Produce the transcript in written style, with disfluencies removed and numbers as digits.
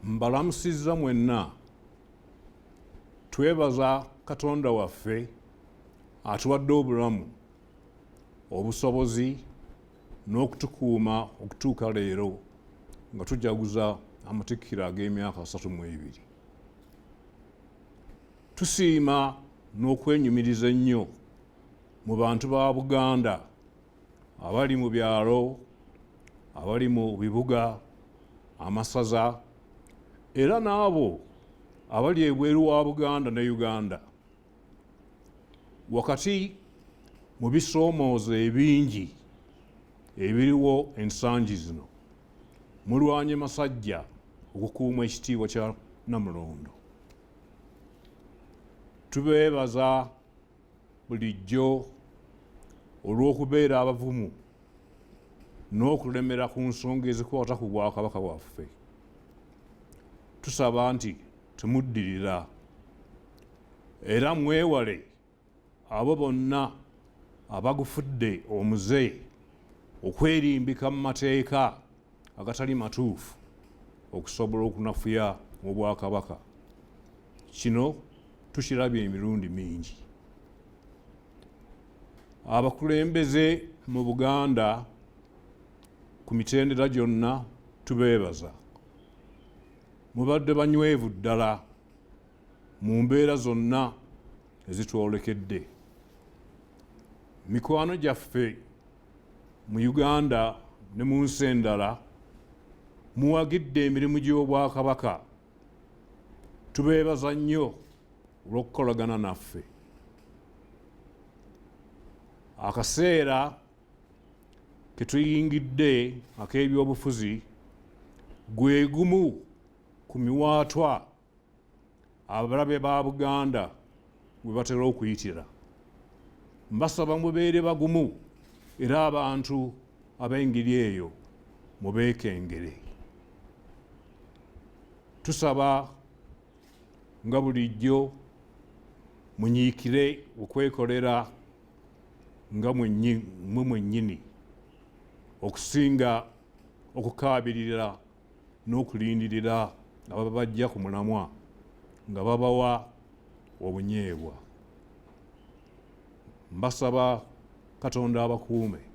mbalamusizza mwenna. Twebaza Katonda waffe atuwadde obulamu, obusobozi n'okutukuuma okutuuka leero nga tujaguza amatikkiro ag'emyaka 32. Tusiima n'okwenyumiriza ennyo mu bantu ba Buganda abali mu byalo, abali mu bibuga, amasaza, era n'abo abali ebweru wa Buganda ne Uganda. Wakati mu bisoomoozo ebingi ebiriwo ensangi zino, mulwanye masajja okukuuma ekitiibwa kya Nnamulondo. Tubeebaza bulijjo olw'okubeera abavumu n'okulemera ku nsonga ezikwata ku Bwakabaka bwaffe. Tusaba nti temuddirira era mwewale abo bonna abagufudde omuze okwerimbika mu mateeka agatali matuufu okusobola okunafuya mu Bwakabaka. Kino tukirabye emirundi mingi. Abakulembeze mu Buganda ku mitendera gyonna tubeebaza. Mubadde banywevu ddala mu mbeera zonna ezitwolekedde. Mikwano gyaffe mu Uganda ne mu nsi endala muwagidde emirimu gy'Obwakabaka. Tubeebaza nnyo olw'okukolagana naffe. Akaseera ke tuyingidde ak'ebyobufuzi gwe gumu ku miwaatwa abalabe ba Buganda gwe batera okuyitira. Mbasaba mubeere bagumu era abantu ab'engeri eyo mubeekengere. Tusaba nga bulijjo munyiikire okwekolera nga mmwe mwennyini okusinga okukaabirira n'okulindirira ababa bajja ku mulamwa nga babawa obunyeebwa. Mbasaba Katonda abakuume.